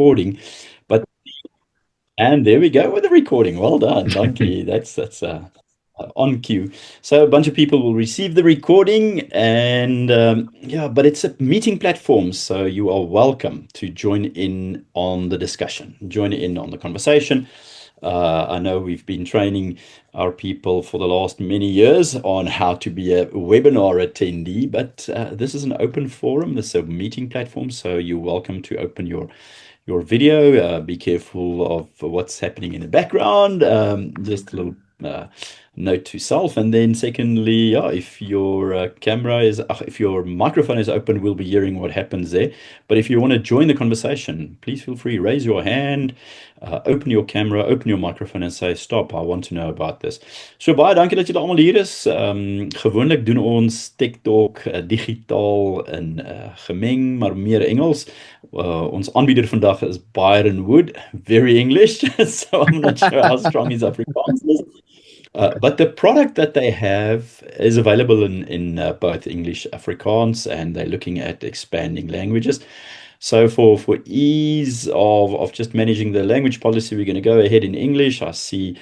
recording. But and there we go with the recording. Well done, donkey. That's on cue. So a bunch of people will receive the recording, and yeah, but it's a meeting platform, so you are welcome to join in on the discussion, join in on the conversation. I know we've been training our people for the last many years on how to be a webinar attendee, but this is an open forum. This is a meeting platform, so you're welcome to open your video. Be careful of what's happening in the background. Just a little note to self. And then secondly, yeah, if your if your microphone is open, we'll be hearing what happens there. But if you want to join the conversation, please feel free, raise your hand, open your camera, open your microphone and say, stop, I want to know about this. So baie dankie dat julle almal hier is. Gewoonlik doen ons TikTok digitaal en gemeng, maar meer Engels. Ons aanbieder vandag is Byron Wood, very English, so I'm not sure how strong his Afrikaans is. But the product that they have is available in both English, Afrikaans, and they're looking at expanding languages. So for ease of just managing the language policy, we're going to go ahead in English. I see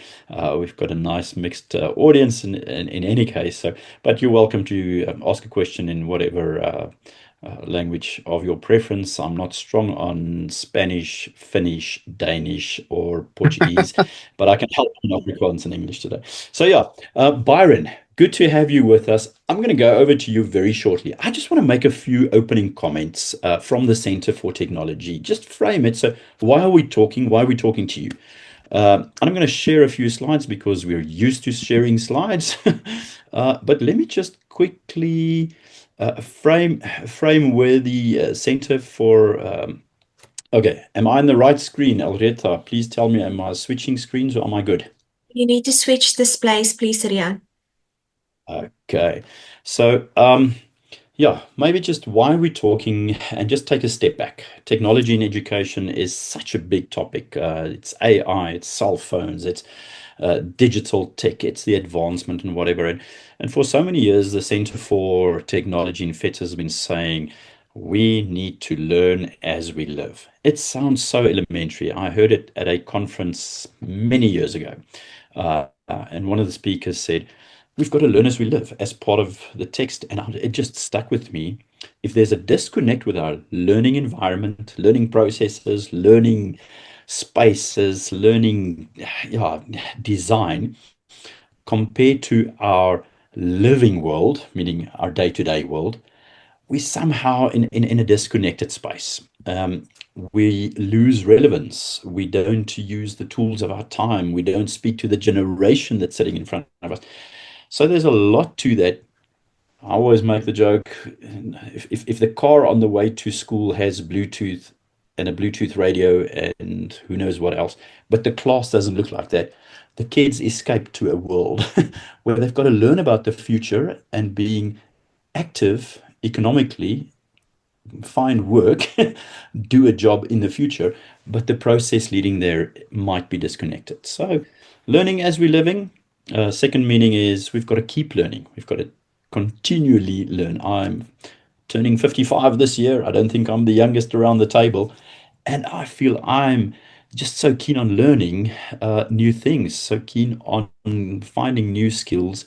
we've got a nice mixed audience in any case. So, but you're welcome to ask a question in whatever language of your preference. I'm not strong on Spanish, Finnish, Danish, or Portuguese, but I can help in Afrikaans and English today. So yeah, Byron, good to have you with us. I'm going to go over to you very shortly. I just want to make a few opening comments from the Center for Technology. Just frame it. So why are we talking? Why are we talking to you? I'm going to share a few slides because we're used to sharing slides. But let me just quickly frame where the Center for... okay, am I on the right screen, Alreta? Please tell me, am I switching screens or am I good? You need to switch displays, please, Riaan. Okay, so yeah, maybe just why we're talking and just take a step back. Technology in education is such a big topic. It's AI, it's cell phones, it's digital tech, it's the advancement and whatever. And for so many years, the Center for Technology in FEDSAS has been saying, we need to learn as we live. It sounds so elementary. I heard it at a conference many years ago. And one of the speakers said, we've got to learn as we live as part of the text. And it just stuck with me. If there's a disconnect with our learning environment, learning processes, learning spaces, learning design, compared to our living world, meaning our day-to-day world, we somehow in a disconnected space. We lose relevance. We don't use the tools of our time. We don't speak to the generation that's sitting in front of us. So there's a lot to that. I always make the joke, if the car on the way to school has Bluetooth and a Bluetooth radio and who knows what else, but the class doesn't look like that, the kids escape to a world where they've got to learn about the future and being active economically, find work, do a job in the future, but the process leading there might be disconnected. So learning as we're living. Second meaning is we've got to keep learning. We've got to continually learn. I'm turning 55 this year. I don't think I'm the youngest around the table. And I feel I'm just so keen on learning new things, so keen on finding new skills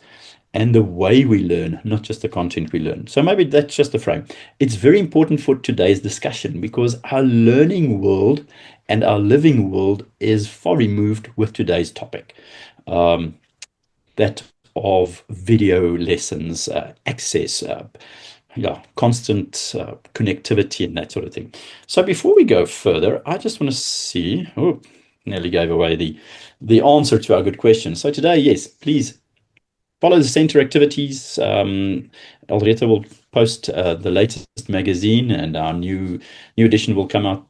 and the way we learn, not just the content we learn. So maybe that's just a frame. It's very important for today's discussion because our learning world and our living world is far removed with today's topic. That of video lessons, access, constant connectivity and that sort of thing. So before we go further, I just want to see, nearly gave away the answer to our good question. So today, yes, please follow the center activities. Alreta will post the latest magazine and our new edition will come out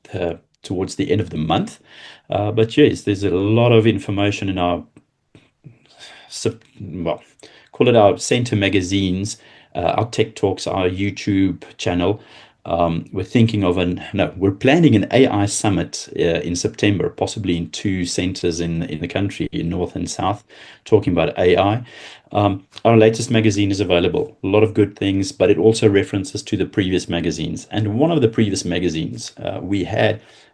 towards the end of the month. But yes, there's a lot of information in our call it our center magazines, our tech talks, our YouTube channel. We're thinking of no, we're planning an AI summit in September, possibly in two centers in the country, in North and South, talking about AI. Our latest magazine is available. A lot of good things, but it also references to the previous magazines. And one of the previous magazines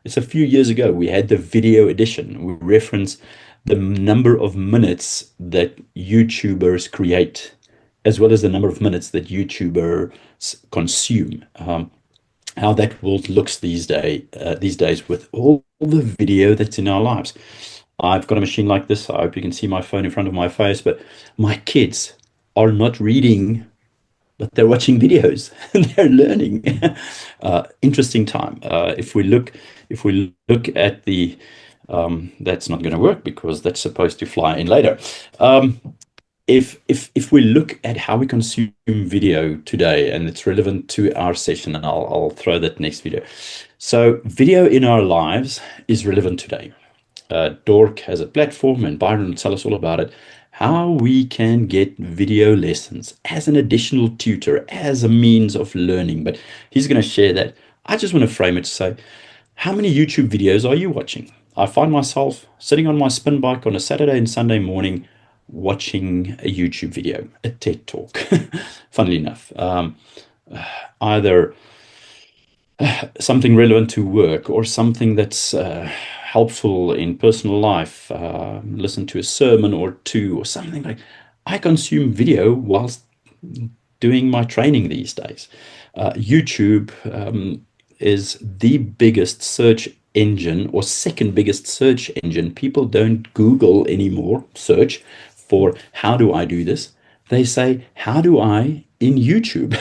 it's a few years ago, we had the video edition. We reference the number of minutes that YouTubers create, as well as the number of minutes that YouTubers consume. How that world looks these days with all the video that's in our lives. I've got a machine like this. I hope you can see my phone in front of my face, but my kids are not reading, but they're watching videos and they're learning. Interesting time. If we look at the that's not going to work because that's supposed to fly in later. If we look at how we consume video today, and it's relevant to our session, and I'll throw that next video. So video in our lives is relevant today. dorKk has a platform, and Byron will tell us all about it. How we can get video lessons as an additional tutor, as a means of learning. But he's going to share that. I just want to frame it to say, how many YouTube videos are you watching? I find myself sitting on my spin bike on a Saturday and Sunday morning watching a YouTube video, a TED Talk, funnily enough. Either something relevant to work or something that's helpful in personal life, listen to a sermon or two or something like. I consume video whilst doing my training these days. YouTube is the biggest search engine or second biggest search engine. People don't Google anymore, search for how do I do this. They say, how do I in YouTube?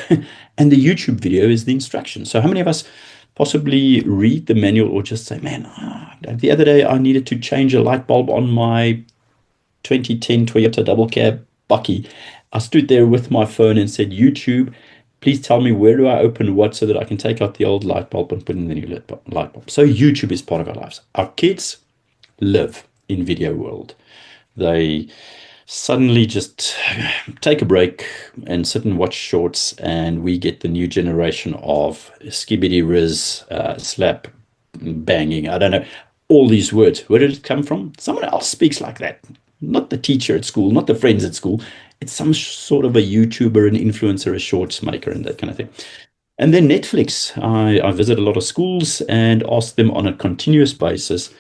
And the YouTube video is the instruction. So how many of us possibly read the manual or just say, man, the other day I needed to change a light bulb on my 2010 Toyota double cab Bucky. I stood there with my phone and said, YouTube, please tell me where do I open what so that I can take out the old light bulb and put in the new light bulb. So YouTube is part of our lives. Our kids live in video world. They suddenly just take a break and sit and watch shorts, and we get the new generation of skibbity riz, slap, banging. I don't know, all these words. Where did it come from? Someone else speaks like that. Not the teacher at school, not the friends at school. It's some sort of a YouTuber, an influencer, a shorts maker, and that kind of thing. And then Netflix. I visit a lot of schools and ask them on a continuous basis,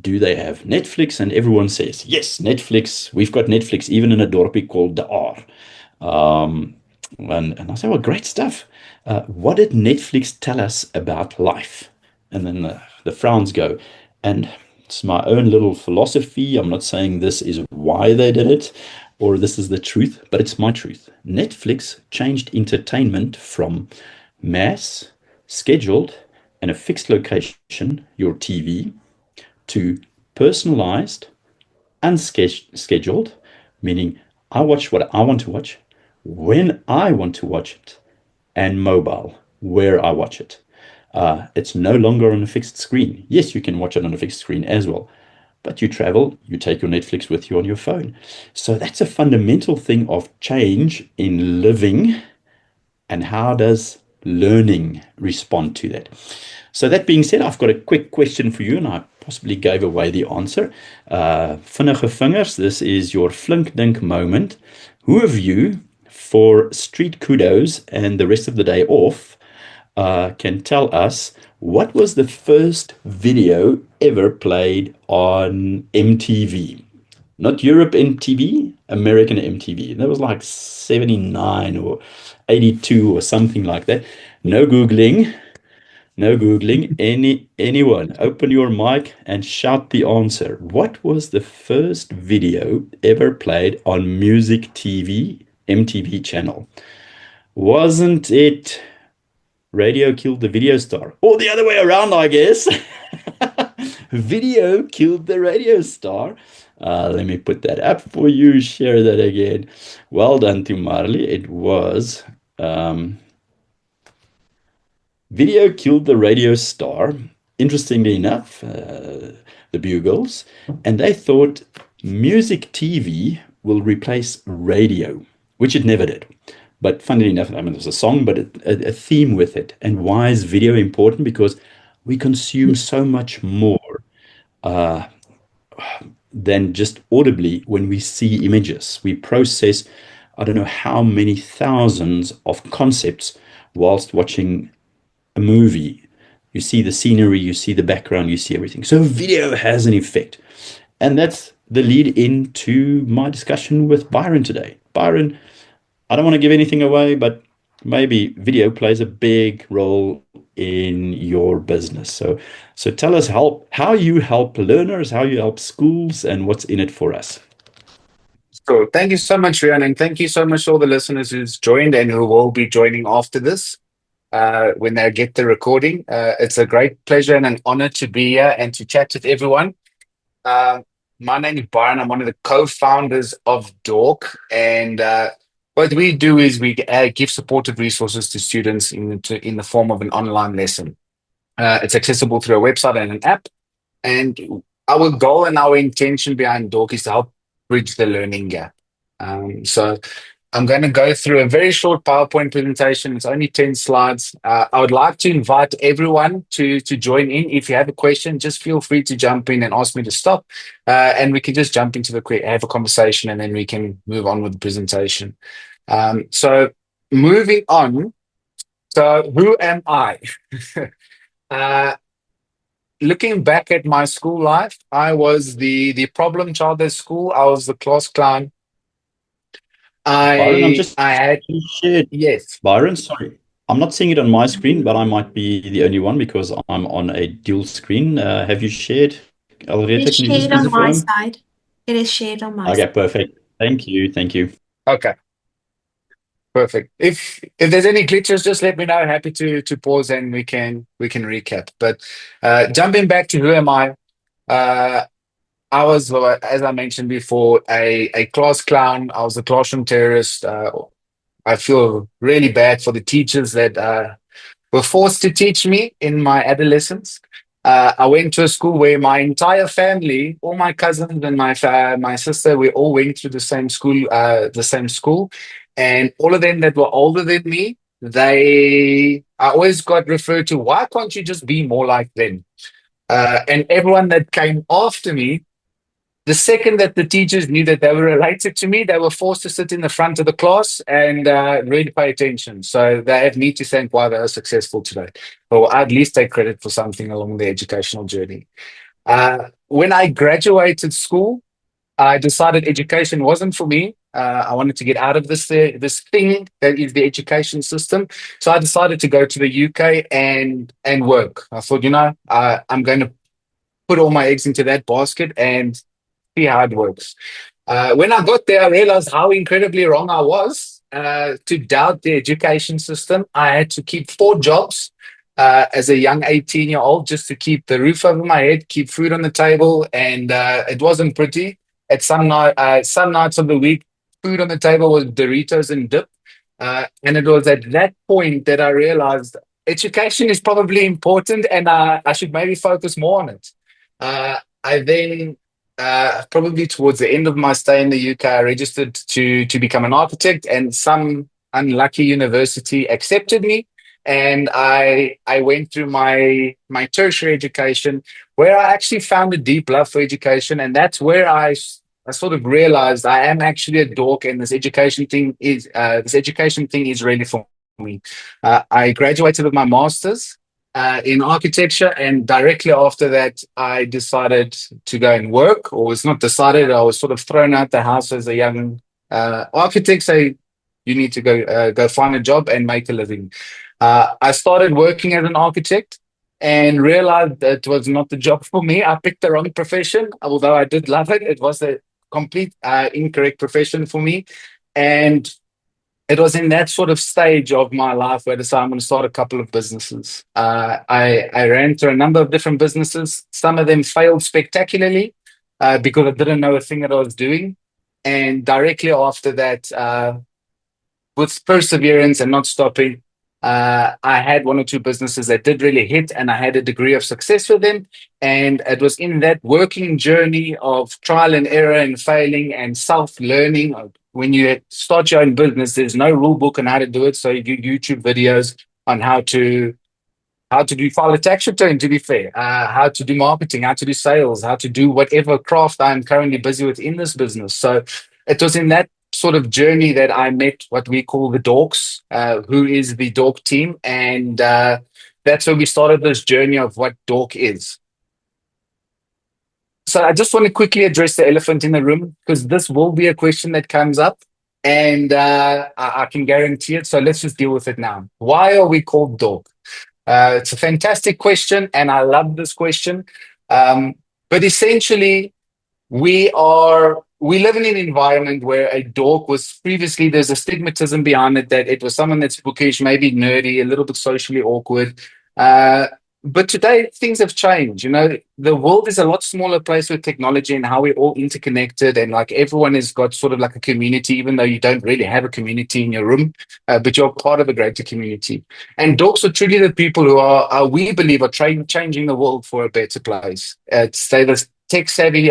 do they have Netflix? And everyone says, yes, Netflix. We've got Netflix, even in a dorpie called the R. And I say, well, great stuff. What did Netflix tell us about life? And then the frowns go. And it's my own little philosophy. I'm not saying this is why they did it or this is the truth, but it's my truth. Netflix changed entertainment from mass, scheduled, and a fixed location, your TV, to personalized, unscheduled, meaning I watch what I want to watch, when I want to watch it, and mobile, where I watch it. It's no longer on a fixed screen. Yes, you can watch it on a fixed screen as well, but you travel, you take your Netflix with you on your phone. So that's a fundamental thing of change in living. And how does learning respond to that? So that being said, I've got a quick question for you, and I possibly gave away the answer. Vinnige vingers, this is your flink dink moment. Who of you, for street kudos and the rest of the day off, can tell us what was the first video ever played on MTV? Not Europe MTV, American MTV. That was like 79 or 82 or something like that. No Googling. No Googling. Anyone, open your mic and shout the answer. What was the first video ever played on Music TV, MTV channel? Wasn't it Radio Killed the Video Star? Or the other way around, I guess. Video killed the radio star. Let me put that up for you. Share that again. Well done to Marley. It was video killed the radio star. Interestingly enough, the Bugles, and they thought music TV will replace radio, which it never did. but funnily enough, I mean, there's a song, but a theme with it. And why is video important? Because we consume so much more uh, than just audibly when we see images. We process, I don't know how many thousands of concepts whilst watching a movie. You see the scenery, you see the background, you see everything. So video has an effect. And that's the lead into my discussion with Byron today. Byron, I don't want to give anything away, but maybe video plays a big role in your business. So tell us how you help learners, how you help schools, and what's in it for us. So thank you so much, Riaan, and thank you so much to all the listeners who's joined and who will be joining after this when they get the recording. It's a great pleasure and an honor to be here and to chat with everyone. Uh, my name is Byron. I'm one of the co-founders of dorKk, and what we do is we give supported resources to students in the form of an online lesson. It's accessible through a website and an app. And our goal and our intention behind dorKk is to help bridge the learning gap. So I'm going to go through a very short PowerPoint presentation. It's only 10 slides. I would like to invite everyone to join in. If you have a question, just feel free to jump in and ask me to stop. And we can just jump into have a conversation, and then we can move on with the presentation. So moving on. So who am I? uh, Looking back at my school life, I was the problem child at school. I was the class clown. Byron, I'm just I had you shared. Yes. Byron, sorry. I'm not seeing it on my screen, but I might be the only one because I'm on a dual screen. Have you shared, It Alreta? is Can you just shared on my confirm? side. It is shared on my Okay, side. perfect. Thank you. Thank you. Okay. Perfect. If there's any glitches, just let me know. Happy to pause and we can recap. But jumping back to who am I? Uh, I was, as I mentioned before, a class clown. I was a classroom terrorist. I feel really bad for the teachers that were forced to teach me in my adolescence. I went to a school where my entire family, all my cousins and my sister, we all went to the same school, and all of them that were older than me, I always got referred to. Why can't you just be more like them? And everyone that came after me, the second that the teachers knew that they were related to me, they were forced to sit in the front of the class and really pay attention. So they have me to thank why they are successful today, or at least take credit for something along their educational journey. When I graduated school, I decided education wasn't for me. I wanted to get out of this thing that is the education system. So I decided to go to the UK and work. I thought, I'm going to put all my eggs into that basket and see how it works. When I got there, I realized how incredibly wrong I was to doubt the education system. I had to keep four jobs as a young 18-year-old just to keep the roof over my head, keep food on the table, and it wasn't pretty. At some nights of the week, food on the table was Doritos and dip. And it was at that point that I realized education is probably important and I should maybe focus more on it. I then probably towards the end of my stay in the UK, I registered to become an architect, and some unlucky university accepted me, and I went through my tertiary education, where I actually found a deep love for education, and that's where I sort of realized I am actually a dork, and this education thing is really for me. I graduated with my master's in architecture. And directly after that, I decided to go and work, or it's not decided, I was sort of thrown out the house as a young architect. Say, you need to go find a job and make a living. I started working as an architect and realized that it was not the job for me. I picked the wrong profession, although I did love it. It was a complete incorrect profession for me. And it was in that sort of stage of my life where I decided I'm going to start a couple of businesses. I ran through a number of different businesses. Some of them failed spectacularly because I didn't know a thing that I was doing. And directly after that, with perseverance and not stopping, I had one or two businesses that did really hit, and I had a degree of success with them. And it was in that working journey of trial and error and failing and self-learning. When you start your own business, there's no rule book on how to do it. So you do YouTube videos on how to do file a tax return, to be fair, how to do marketing, how to do sales, how to do whatever craft I'm currently busy with in this business. So it was in that sort of journey that I met what we call the dorks, who is the dork team. And that's where we started this journey of what dork is. So I just want to quickly address the elephant in the room, because this will be a question that comes up, and I can guarantee it. So let's just deal with it now. Why are we called dork? It's a fantastic question, and I love this question. But essentially, we live in an environment where a dork was previously, there's a stigmatism behind it, that it was someone that's bookish, maybe nerdy, a little bit socially awkward. Uh, but today things have changed. You know, the world is a lot smaller place with technology and how we're all interconnected, and like everyone has got sort of like a community, even though you don't really have a community in your room, but you're part of a greater community. And dorks are truly the people who we believe, are changing the world for a better place. Say the tech savvy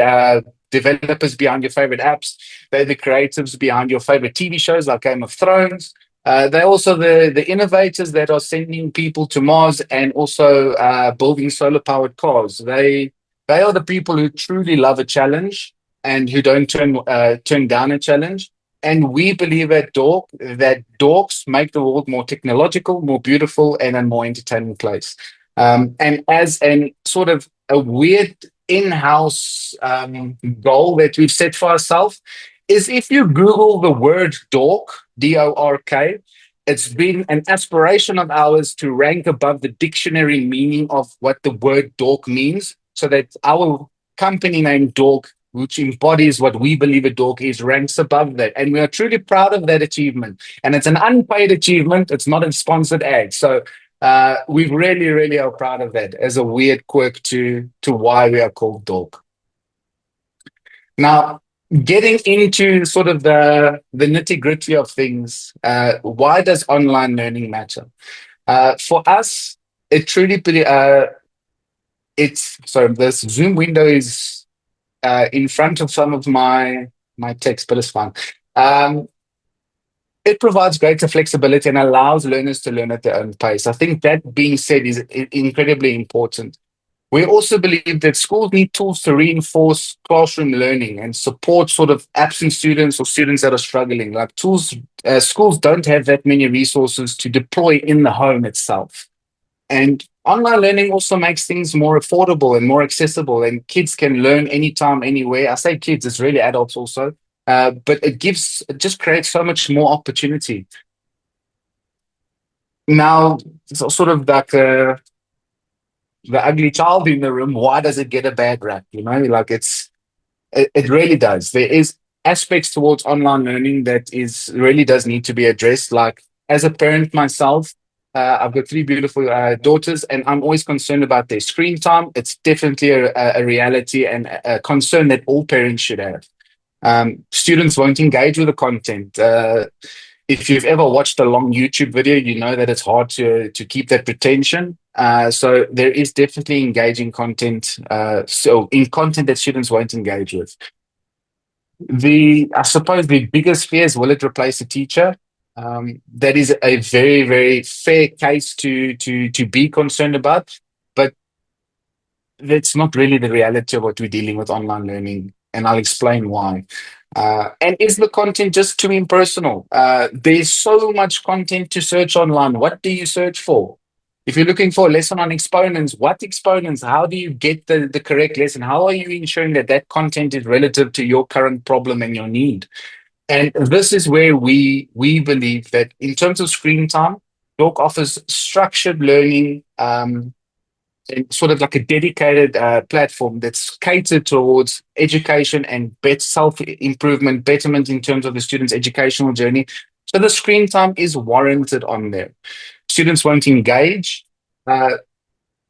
developers behind your favorite apps. They're the creatives behind your favorite TV shows like Game of Thrones. They're also the innovators that are sending people to Mars, and also building solar powered cars. They are the people who truly love a challenge and who don't turn down a challenge. And we believe at Dork that dorks make the world more technological, more beautiful, and a more entertaining place. And as an sort of a weird in-house goal that we've set for ourselves, is if you Google the word dork, DORK, it's been an aspiration of ours to rank above the dictionary meaning of what the word dork means, so that our company name Dork, which embodies what we believe a dork is, ranks above that. And we are truly proud of that achievement. And it's an unpaid achievement. It's not a sponsored ad. So we really, really are proud of that as a weird quirk to why we are called dork. Now, getting into sort of the nitty gritty of things, why does online learning matter? For us, it truly, it's, sorry, this Zoom window is in front of some of my text, but it's fine. It provides greater flexibility and allows learners to learn at their own pace. I think that being said is incredibly important. We also believe that schools need tools to reinforce classroom learning and support sort of absent students or students that are struggling. Like tools, schools don't have that many resources to deploy in the home itself. And online learning also makes things more affordable and more accessible, and kids can learn anytime, anywhere. I say kids, it's really adults also. But it just creates so much more opportunity. Now, so sort of like the ugly child in the room, why does it get a bad rap? You know, like it really does. There is aspects towards online learning that really does need to be addressed. Like as a parent myself, I've got three beautiful daughters, and I'm always concerned about their screen time. It's definitely a reality and a concern that all parents should have. Students won't engage with the content. If you've ever watched a long YouTube video, you know that it's hard to keep that retention. So there is definitely engaging content. So in content that students won't engage with. I suppose the biggest fear is, will it replace a teacher? That is a very, very fair case to be concerned about, but that's not really the reality of what we're dealing with online learning, and I'll explain why. And is the content just too impersonal? There's so much content to search online. What do you search for? If you're looking for a lesson on exponents, what exponents? How do you get the correct lesson? How are you ensuring that that content is relative to your current problem and your need? And this is where we believe that in terms of screen time, Dork offers structured learning, and sort of like a dedicated platform that's catered towards education and better self-improvement, betterment in terms of the student's educational journey. So the screen time is warranted on there. Students won't engage.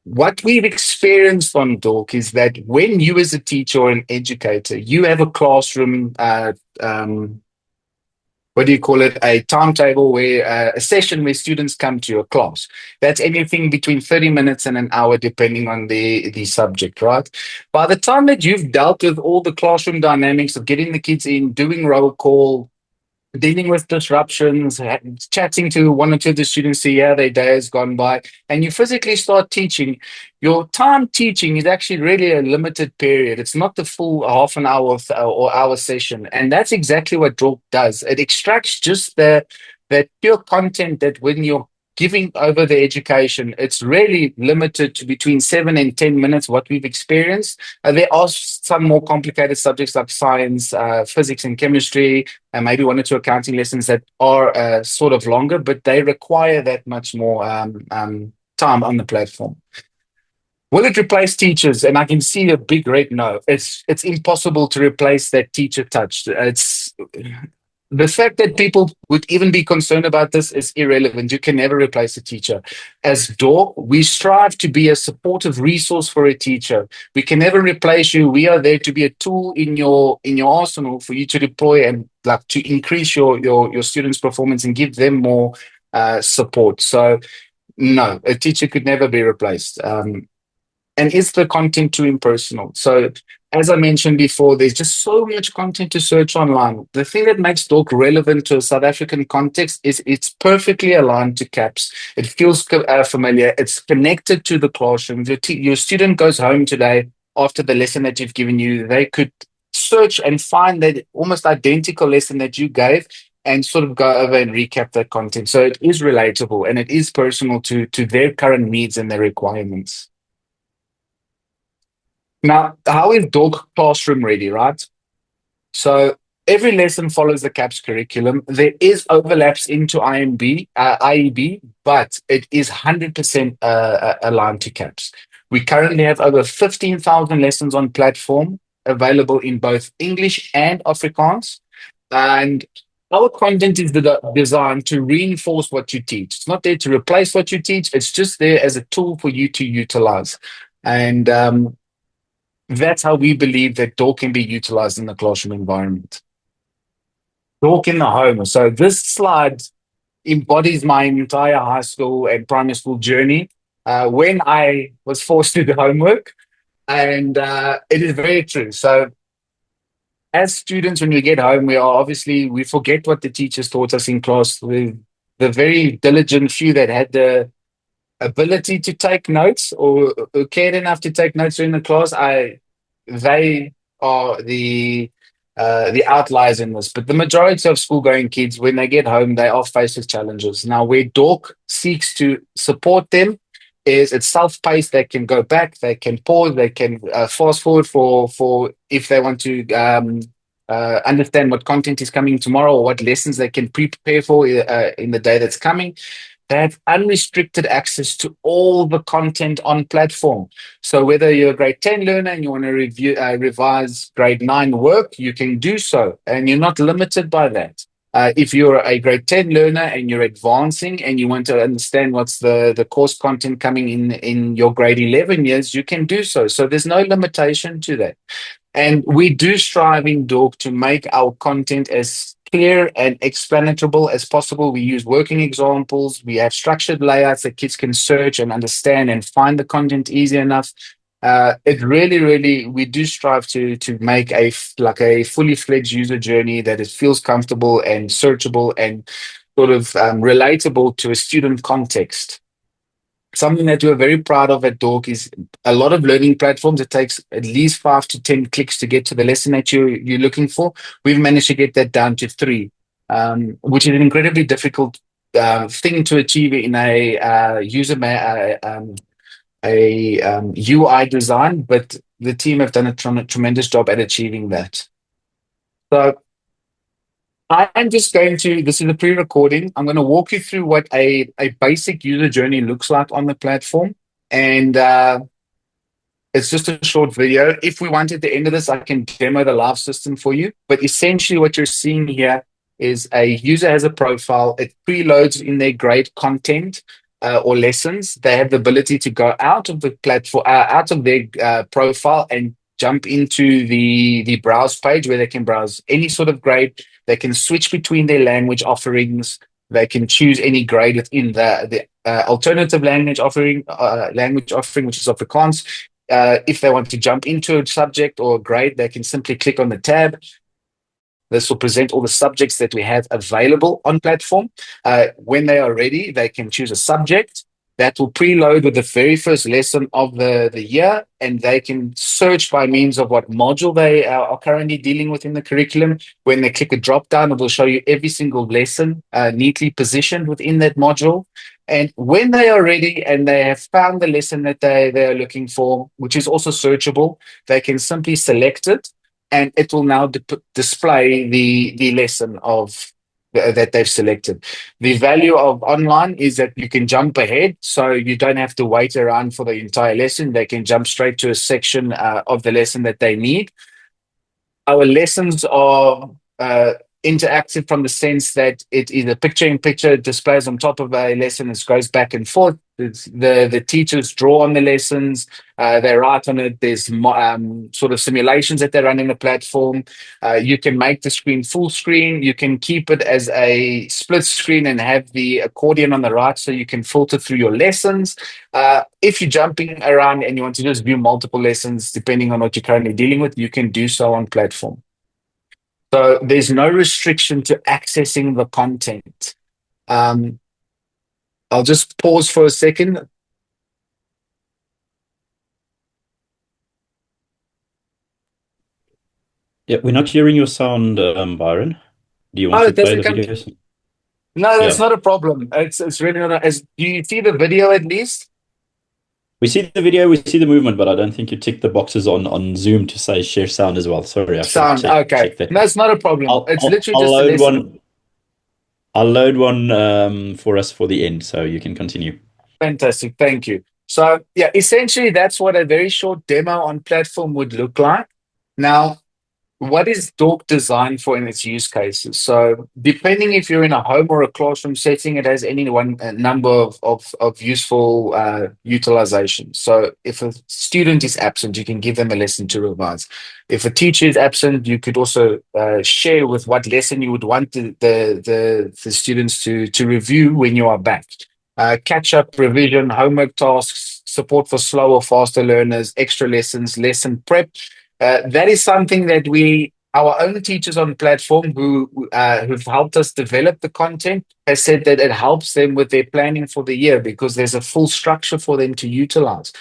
What we've experienced on Dork is that when you as a teacher or an educator, you have a classroom what do you call it, a timetable where a session where students come to your class. That's anything between 30 minutes and an hour, depending on the subject, right? By the time that you've dealt with all the classroom dynamics of getting the kids in, doing roll call, dealing with disruptions, chatting to one or two of the students to hear their day has gone by, and you physically start teaching, your time teaching is actually really a limited period. It's not the full half an hour or hour session. And that's exactly what dork does. It extracts just that pure content that when you're giving over the education, it's really limited to between 7 and 10 minutes, what we've experienced. There are some more complicated subjects like science, physics and chemistry, and maybe one or two accounting lessons that are sort of longer, but they require that much more time on the platform. Will it replace teachers? And I can see a big red no. It's impossible to replace that teacher touch. It's the fact that people would even be concerned about this is irrelevant. You can never replace a teacher. As dork, we strive to be a supportive resource for a teacher. We can never replace you. We are there to be a tool in your arsenal for you to deploy and like to increase your students' performance and give them more support. So no, a teacher could never be replaced. And is the content too impersonal? So, as I mentioned before, there's just so much content to search online. The thing that makes dork relevant to a South African context is it's perfectly aligned to CAPS. It feels familiar. It's connected to the classroom. Your student goes home today after the lesson that you've given you. They could search and find that almost identical lesson that you gave and sort of go over and recap that content. So it is relatable and it is personal to their current needs and their requirements. Now, how is dork classroom ready, right? So every lesson follows the CAPS curriculum. There is overlaps into IEB, but it is 100% aligned to CAPS. We currently have over 15,000 lessons on platform available in both English and Afrikaans. And our content is designed to reinforce what you teach. It's not there to replace what you teach. It's just there as a tool for you to utilize. And that's how we believe that dork can be utilized in the classroom environment. Dork in the home. So this slide embodies my entire high school and primary school journey when I was forced to do homework. And it is very true. So as students, when we get home, we forget what the teachers taught us in class. The very diligent few that had the ability to take notes or cared enough to take notes during the class, they are the outliers in this. But the majority of school-going kids, when they get home, they are faced with challenges. Now, where dork seeks to support them is it's self-paced. They can go back, they can pause, they can fast forward for if they want to understand what content is coming tomorrow or what lessons they can prepare for in the day that's coming. They have unrestricted access to all the content on platform. So whether you're a grade 10 learner and you want to revise grade 9 work, you can do so. And you're not limited by that. If you're a grade 10 learner and you're advancing and you want to understand what's the course content coming in your grade 11 years, you can do so. So there's no limitation to that. And we do strive in dork to make our content as clear and explanatory as possible. We use working examples. We have structured layouts that kids can search and understand and find the content easy enough. It really, we do strive to make a fully fledged user journey that it feels comfortable and searchable and sort of relatable to a student context. Something that we're very proud of at dork is a lot of learning platforms. It takes at least 5 to 10 clicks to get to the lesson that you're looking for. We've managed to get that down to 3, which is an incredibly difficult thing to achieve in a UI design, but the team have done a tremendous job at achieving that. So I'm just going to, this is a pre-recording. I'm going to walk you through what a basic user journey looks like on the platform. And it's just a short video. If we want at the end of this, I can demo the live system for you. But essentially what you're seeing here is a user has a profile. It preloads in their grade content or lessons. They have the ability to go out of the platform, out of their profile and jump into the browse page where they can browse any sort of grade They can switch between their language offerings. They can choose any grade within the alternative language offering, which is Afrikaans. If they want to jump into a subject or a grade, they can simply click on the tab. This will present all the subjects that we have available on platform. When they are ready, they can choose a subject that will preload with the very first lesson of the year, and they can search by means of what module they are currently dealing with in the curriculum. When they click a drop down, it will show you every single lesson neatly positioned within that module. And when they are ready and they have found the lesson that they are looking for, which is also searchable, they can simply select it, and it will now display the lesson of that they've selected. The value of online is that you can jump ahead, so you don't have to wait around for the entire lesson. They can jump straight to a section of the lesson that they need. Our lessons are interactive from the sense that it is a picture-in-picture displays on top of a lesson. It goes back and forth. The teachers draw on the lessons. They write on it. There's sort of simulations that they run in the platform. You can make the screen full screen. You can keep it as a split screen and have the accordion on the right so you can filter through your lessons. If you're jumping around and you want to just view multiple lessons, depending on what you're currently dealing with, you can do so on platform. So there's no restriction to accessing the content. I'll just pause for a second. Yeah, we're not hearing your sound, Byron. Do you want to play the videos? No, that's not a problem. It's really not. Do you see the video at least? We see the video, we see the movement, but I don't think you tick the boxes on Zoom to say share sound as well. Sorry, I should check that. No, it's not a problem. It's literally just load one. I'll load one for us for the end, so you can continue. Fantastic, thank you. So yeah, essentially that's what a very short demo on platform would look like. Now, what is dork designed for in its use cases? So depending if you're in a home or a classroom setting, it has any one number of useful utilization. So if a student is absent, you can give them a lesson to revise. If a teacher is absent, you could also share with what lesson you would want the students to review when you are back. Catch-up, revision, homework tasks, support for slow or faster learners, extra lessons, lesson prep. That is something that our own teachers on the platform who've helped us develop the content has said that it helps them with their planning for the year because there's a full structure for them to utilize.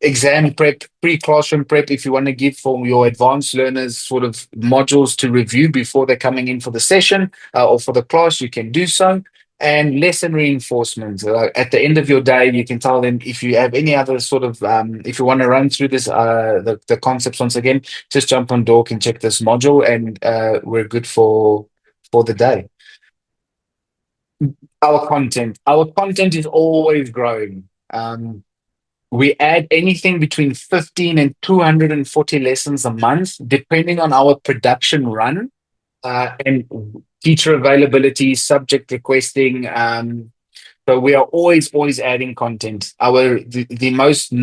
Exam prep, pre-classroom prep, if you want to give for your advanced learners sort of modules to review before they're coming in for the session or for the class, you can do so. And lesson reinforcement. At the end of your day, you can tell them if you have any other sort of, if you want to run through this, the concepts once again, just jump on dork and check this module, and we're good for the day. Our content is always growing. We add anything between 15 and 240 lessons a month, depending on our production run and teacher availability, subject requesting. So we are always adding content. The most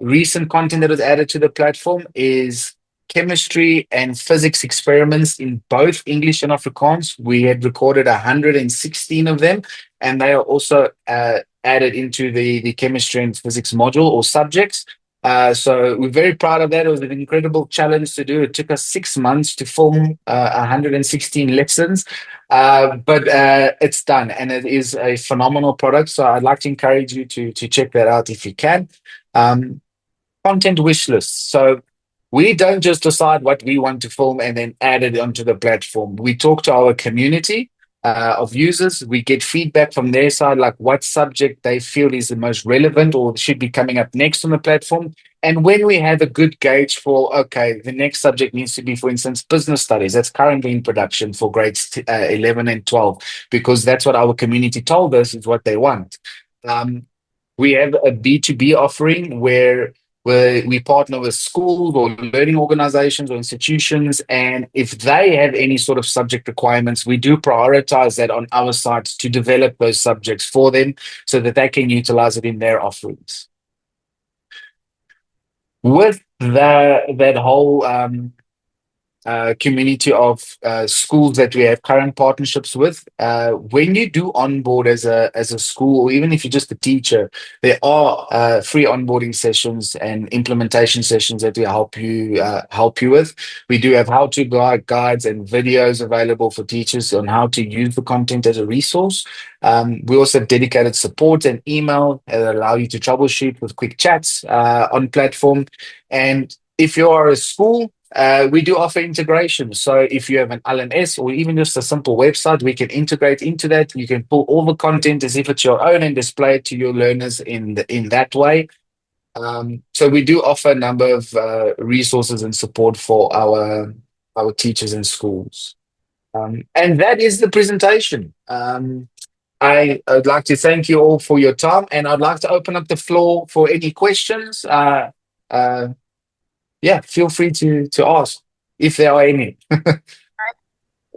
recent content that was added to the platform is chemistry and physics experiments in both English and Afrikaans. We had recorded 116 of them, and they are also added into the chemistry and physics module or subjects. So we're very proud of that. It was an incredible challenge to do. It took us 6 months to film 116 lessons, but it's done, and it is a phenomenal product. So I'd like to encourage you to check that out if you can. Content wish lists. So we don't just decide what we want to film and then add it onto the platform. We talk to our community of users. We get feedback from their side, like what subject they feel is the most relevant or should be coming up next on the platform. And when we have a good gauge for, okay, the next subject needs to be, for instance, business studies. That's currently in production for grades 11 and 12, because that's what our community told us is what they want. We have a B2B offering where we partner with schools or learning organizations or institutions, and if they have any sort of subject requirements, we do prioritize that on our side to develop those subjects for them so that they can utilize it in their offerings. With that whole community of schools that we have current partnerships with. When you do onboard as a school, or even if you're just a teacher, there are free onboarding sessions and implementation sessions that we help you with. We do have how-to guides and videos available for teachers on how to use the content as a resource. We also have dedicated support and email that allow you to troubleshoot with quick chats on platform. And if you are a school, we do offer integration. So if you have an LMS or even just a simple website, we can integrate into that. You can pull all the content as if it's your own and display it to your learners in that way. So we do offer a number of resources and support for our teachers and schools. And that is the presentation. I'd like to thank you all for your time, and I'd like to open up the floor for any questions. Yeah, feel free to ask if there are any.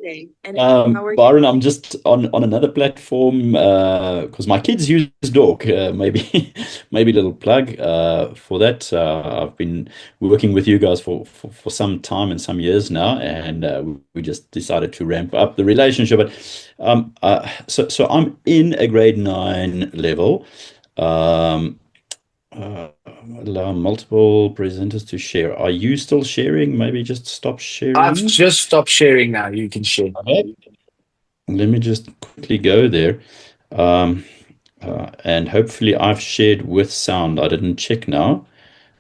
And how are you? Byron, I'm just on another platform because my kids use dork. Maybe a little plug for that. I've been working with you guys for some time and some years now, and we just decided to ramp up the relationship. But so I'm in a grade 9 level. Allow multiple presenters to share. Are you still sharing? Maybe just stop I've sharing. just stopped sharing now. You can share. Okay. Let me just quickly go there. Um, and hopefully I've shared with sound. I didn't check now,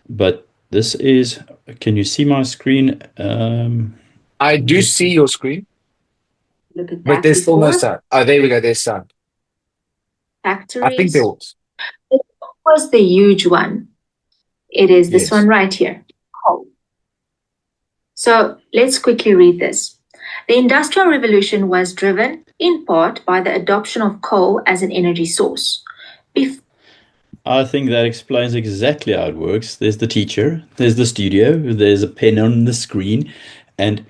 but this is, can you see my screen? I do see your screen, Look at but that there's still no before. sound. Oh, there we go. There's sound. I think there Factories. was. This was the huge one. It is this Yes. one right here. Coal. So let's quickly read this. The Industrial Revolution was driven in part by the adoption of coal as an energy source. I think that explains exactly how it works. There's the teacher, there's the studio, there's a pen on the screen. And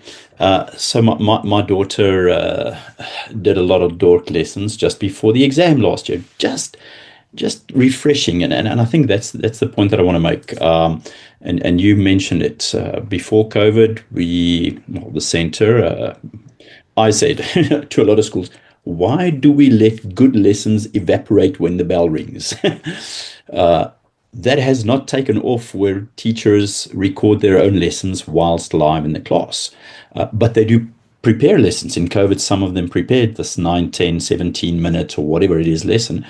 so my daughter did a lot of dork lessons just before the exam last year. Just refreshing, and I think that's the point that I want to make. And you mentioned it before COVID. The center. I said to a lot of schools, why do we let good lessons evaporate when the bell rings? That has not taken off where teachers record their own lessons whilst live in the class. But they do prepare lessons. In COVID, some of them prepared this 9, 10, 17 minutes or whatever it is lesson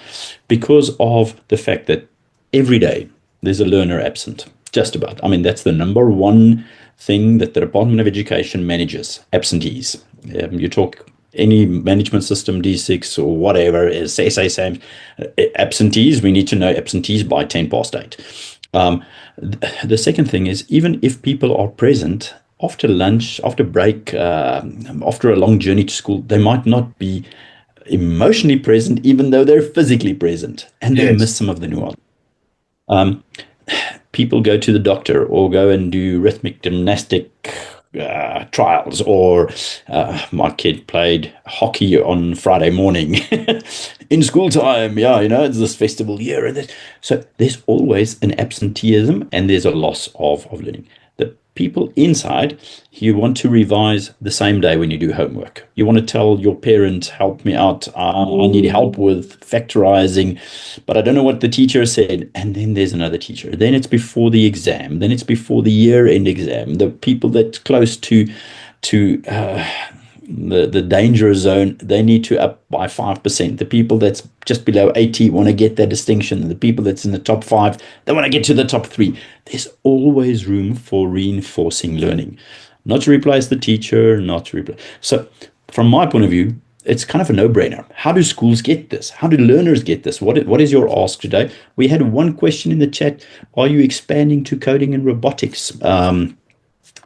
because of the fact that every day there's a learner absent. Just about. I mean, that's the number one thing that the Department of Education manages, absentees. You talk any management system, D6 or whatever, is SASAM, absentees, we need to know absentees by 10 past 8. The second thing is, even if people are present, after lunch, after break, after a long journey to school, they might not be emotionally present, even though they're physically present, and they Yes. miss some of the nuance. People go to the doctor or go and do rhythmic gymnastic trials, or my kid played hockey on Friday morning in school time. Yeah, it's this festival year, and so there's always an absenteeism and there's a loss of learning. The people inside, you want to revise the same day when you do homework. You want to tell your parent, help me out. I need help with factorizing, but I don't know what the teacher said. And then there's another teacher. Then it's before the exam. Then it's before the year-end exam. The people that's close to the danger zone, they need to up by 5%. The people that's just below 80 want to get that distinction. The people that's in the top 5, they want to get to the top 3. There's always room for reinforcing learning, not to replace the teacher, not to replace. So from my point of view, it's kind of a no-brainer. How do schools get this? How do learners get this? What is your ask today? We had one question in the chat. Are you expanding to coding and robotics?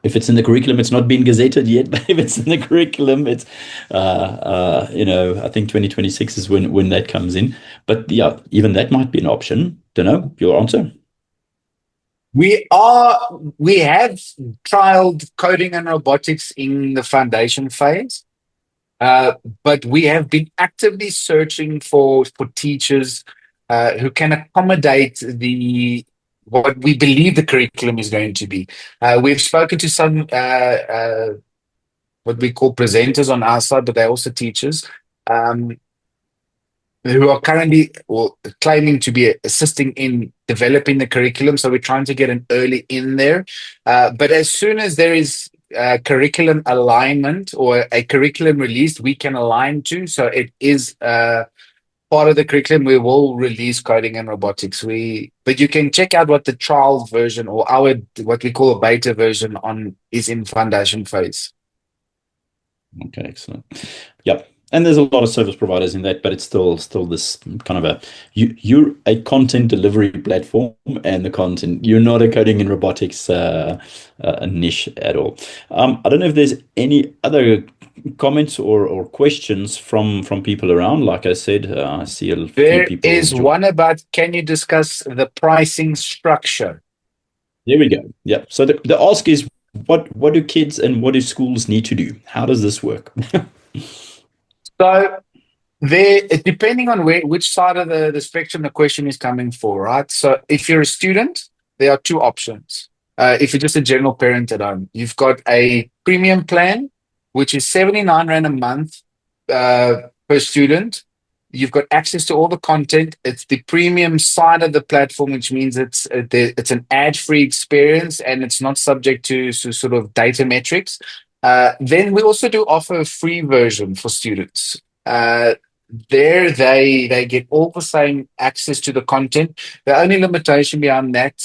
If it's in the curriculum, it's not been gazetted yet, but if it's in the curriculum, it's, I think 2026 is when that comes in. But yeah, even that might be an option. Don't know, your answer? We have trialed coding and robotics in the foundation phase, but we have been actively searching for teachers who can accommodate what we believe the curriculum is going to be. We've spoken to some what we call presenters on our side, but they're also teachers. Who are currently claiming to be assisting in developing the curriculum. So we're trying to get an early in there. But as soon as there is curriculum alignment or a curriculum released, we can align to. So it is part of the curriculum. We will release coding and robotics. But you can check out what the trial version or what we call a beta version on is in foundation phase. Okay, excellent. Yep. And there's a lot of service providers in that, but it's still this kind of you're a content delivery platform, and the content, you're not a coding and robotics a niche at all. I don't know if there's any other comments or questions from people around. Like I said, I see a few There people. is one about, can you discuss the pricing structure? There we go. Yeah. So the ask is, what do kids and what do schools need to do? How does this work? So depending on which side of the spectrum the question is coming for, right? So if you're a student, there are two options. If you're just a general parent at home, you've got a premium plan, which is 79 Rand a month per student. You've got access to all the content. It's the premium side of the platform, which means it's an ad-free experience and it's not subject to sort of data metrics. Then we also do offer a free version for students. There they get all the same access to the content. The only limitation beyond that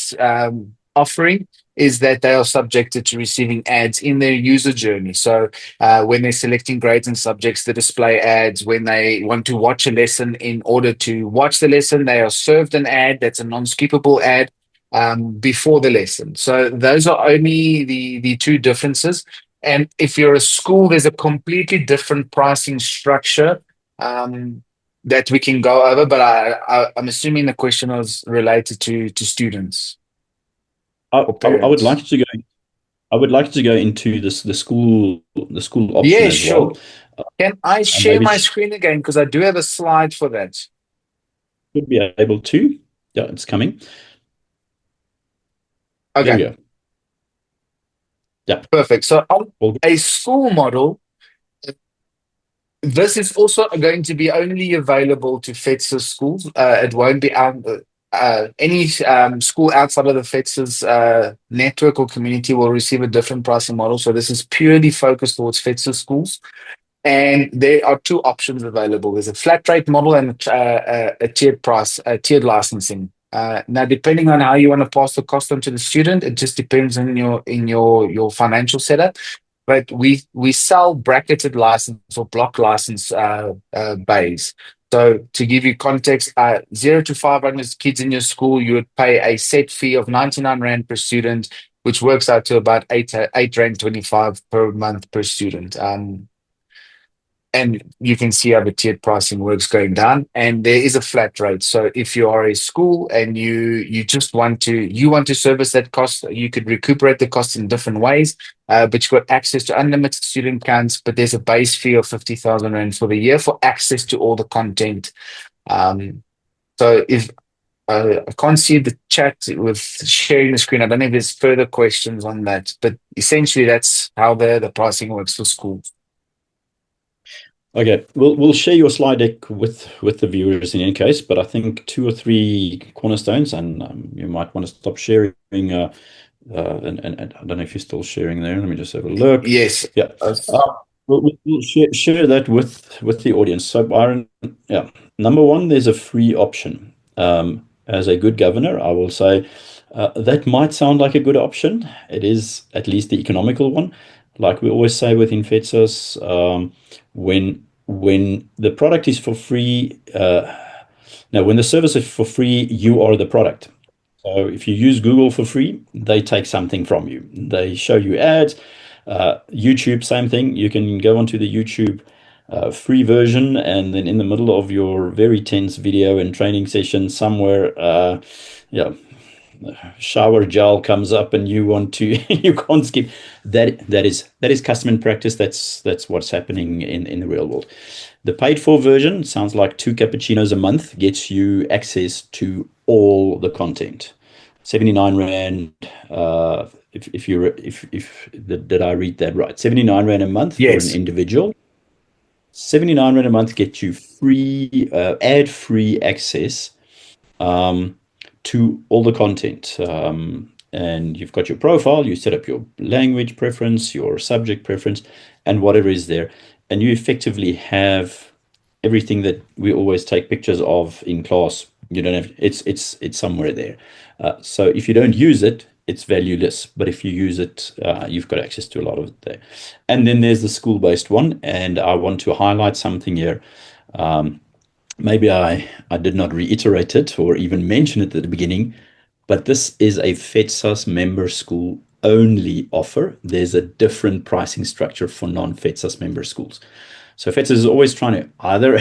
offering is that they are subjected to receiving ads in their user journey. So when they're selecting grades and subjects, the display ads. When they want to watch a lesson, in order to watch the lesson, they are served an ad that's a non-skippable ad before the lesson. So those are only the two differences. And if you're a school, there's a completely different pricing structure that we can go over. But I'm assuming the question was related to students. I would like to go. I would like to go into the school option Yeah, as sure. well. Can I And share maybe my screen again? Because I do have a slide for that. should be able to. Yeah, it's coming. There we Okay, go. Yeah. perfect. So on All good. a school model, this is also going to be only available to FEDSAS schools. It won't be out. Any school outside of the FEDSAS network or community will receive a different pricing model. So this is purely focused towards FEDSAS schools. And there are two options available. There's a flat rate model and a tiered price, tiered licensing. Now, depending on how you want to pass the cost on to the student, it just depends on your financial setup. But we sell bracketed license or block license bays. So to give you context, 0 to 500 kids in your school, you would pay a set fee of 99 Rand per student, which works out to about 8 Rand 25 per month per student. And you can see how the tiered pricing works going down. And there is a flat rate. So if you are a school and you just want to service that cost, you could recuperate the cost in different ways. But you've got access to unlimited student counts, but there's a base fee of 50,000 Rand for the year for access to all the content. So if I can't see the chat with sharing the screen, I don't know if there's further questions on that, but essentially that's how the pricing works for schools. Okay, we'll share your slide deck with the viewers in any case, but I think 2 or 3 cornerstones, and you might want to stop sharing. And I don't know if you're still sharing there. Let me just have a look. Yes. Yeah. We'll share that with the audience. So Byron, yeah, number one, there's a free option. As a good governor, I will say that might sound like a good option. It is at least the economical one. Like we always say within FEDSAS, when the product is for free, now when the service is for free, you are the product. So if you use Google for free, they take something from you. They show you ads. YouTube, same thing. You can go onto the YouTube free version, and then in the middle of your very tense video and training session somewhere, yeah, shower gel comes up and you want to you can't skip that is custom and practice. That's what's happening in the real world. The paid for version sounds like 2 cappuccinos a month gets you access to all the content. 79 Rand. Did I read that right? 79 Rand a month for an Yes. individual. 79 Rand a month gets you free, ad-free access um, to all the content. And you've got your profile, you set up your language preference, your subject preference, and whatever is there. And you effectively have everything that we always take pictures of in class. You don't have it's somewhere there. So if you don't use it, it's valueless. But if you use it, you've got access to a lot of it there. And then there's the school-based one, and I want to highlight something here. Maybe I did not reiterate it or even mention it at the beginning, but this is a FEDSAS member school only offer. There's a different pricing structure for non-FEDSAS member schools. So FEDSAS is always trying to either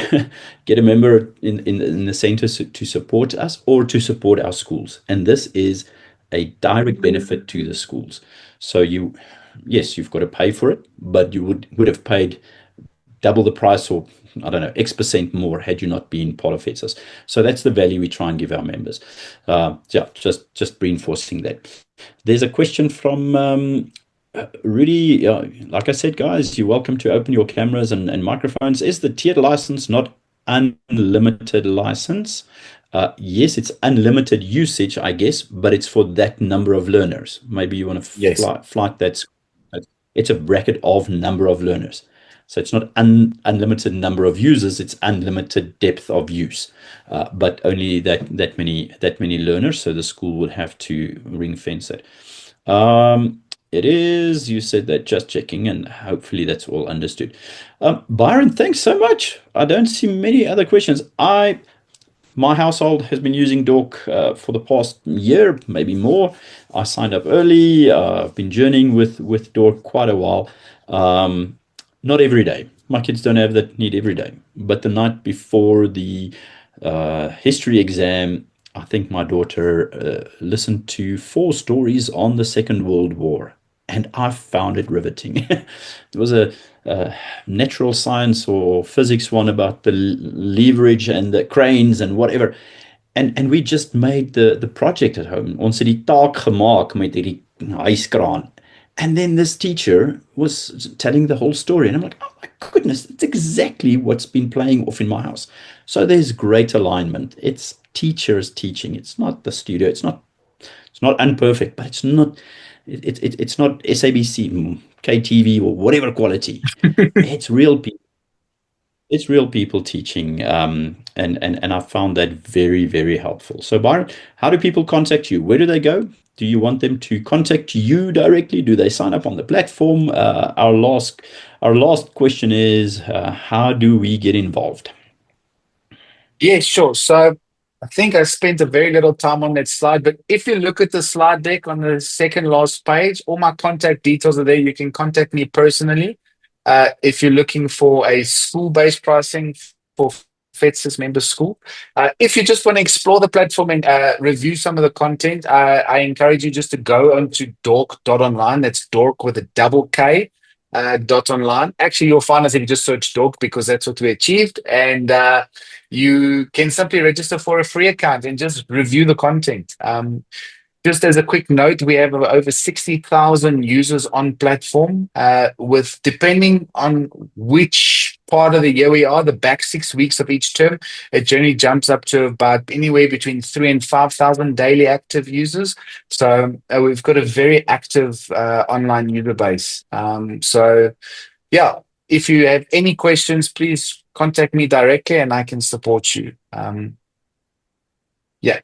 get a member in the center to support us or to support our schools. And this is a direct benefit to the schools. So yes, you've got to pay for it, but you would have paid double the price or I don't know, X% more had you not been part of FEDSAS. So that's the value we try and give our members. Yeah, just reinforcing that. There's a question from Rudy. Like I said, guys, you're welcome to open your cameras and microphones. Is the tiered license not unlimited license? Yes, it's unlimited usage, I guess, but it's for that number of learners. Maybe you want to Yes. flight that. It's a bracket of number of learners. So it's not unlimited number of users, it's unlimited depth of use, but only that many learners. So the school would have to ring fence it. It is, you said that, just checking, and hopefully that's all understood. Byron, thanks so much. I don't see many other questions. My household has been using dork for the past year, maybe more. I signed up early. I've been journeying with dork quite a while. Not every day. My kids don't have that need every day. But the night before the history exam, I think my daughter listened to 4 stories on the Second World War, and I found it riveting. There was a natural science or physics one about the leverage and the cranes and whatever. And we just made the project at home. Ons het die taak gemaak met hierdie yskraan. And then this teacher was telling the whole story. And I'm like, oh my goodness, that's exactly what's been playing off in my house. So there's great alignment. It's teachers teaching. It's not the studio. It's not unperfect, but it's not SABC, KTV, or whatever quality. It's real people. It's real people teaching, and I found that very, very helpful. So, Byron, how do people contact you? Where do they go? Do you want them to contact you directly? Do they sign up on the platform? Our last question is, how do we get involved? Yeah, sure. So I think I spent a very little time on that slide, but if you look at the slide deck on the second last page, all my contact details are there. You can contact me personally. If you're looking for a school-based pricing for FEDSAS member school. If you just want to explore the platform and review some of the content, I encourage you just to go onto dork.online. That's dork with a double K. .online. Actually, you'll find us if you just search dork because that's what we achieved. And you can simply register for a free account and just review the content. Just as a quick note, we have over 60,000 users on platform. With depending on which part of the year we are, the back 6 weeks of each term, it generally jumps up to about anywhere between 3,000 and 5,000 daily active users. So we've got a very active online user base. So yeah, if you have any questions, please contact me directly, and I can support you. Yeah.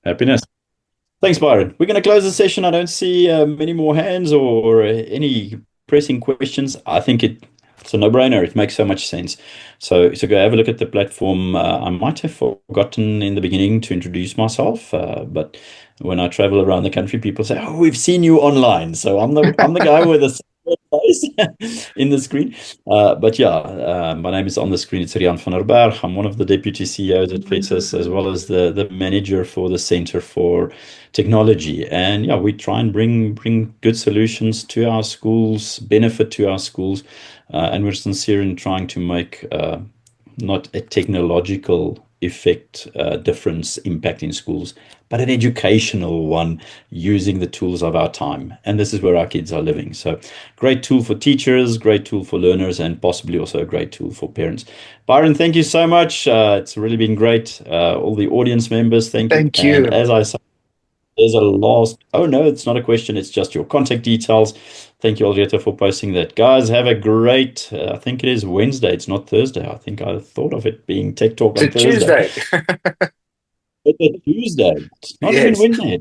Happiness. Thanks, Byron. We're going to close the session. I don't see many more hands or any pressing questions. I think it's a no-brainer. It makes so much sense. So go have a look at the platform. I might have forgotten in the beginning to introduce myself, but when I travel around the country, people say, "Oh, we've seen you online." So I'm the guy with the face in the screen. But yeah, my name is on the screen. It's Riaan van der Bergh. I'm one of the deputy CEOs at FEDSAS, as well as the manager for the Center for Technology. And yeah, we try and bring good solutions to our schools, benefit to our schools, and we're sincere in trying to make not a technological effect, difference, impact in schools, but an educational one using the tools of our time. And this is where our kids are living. So great tool for teachers, great tool for learners, and possibly also a great tool for parents. Byron, thank you so much. It's really been great. All the audience members, thank you. Thank And you. as I said, there's a last. Oh, no, it's not a question. It's just your contact details. Thank you, Algeta, for posting that. Guys, have a great, I think it is Wednesday. It's not Thursday. I think I thought of it being Tech Talk on It's a Thursday. Tuesday. It's a Tuesday. It's not even Yes. Wednesday.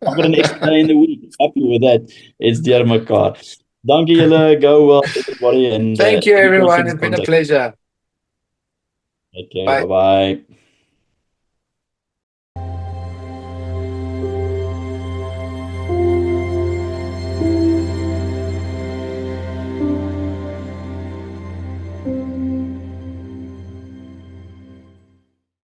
I've got an extra day in the week. Happy with that. It's deur mekaar. Dankie julle. Go well, everybody. And Thank you, any everyone. questions, It's been a contact. pleasure. Okay, Bye. bye-bye.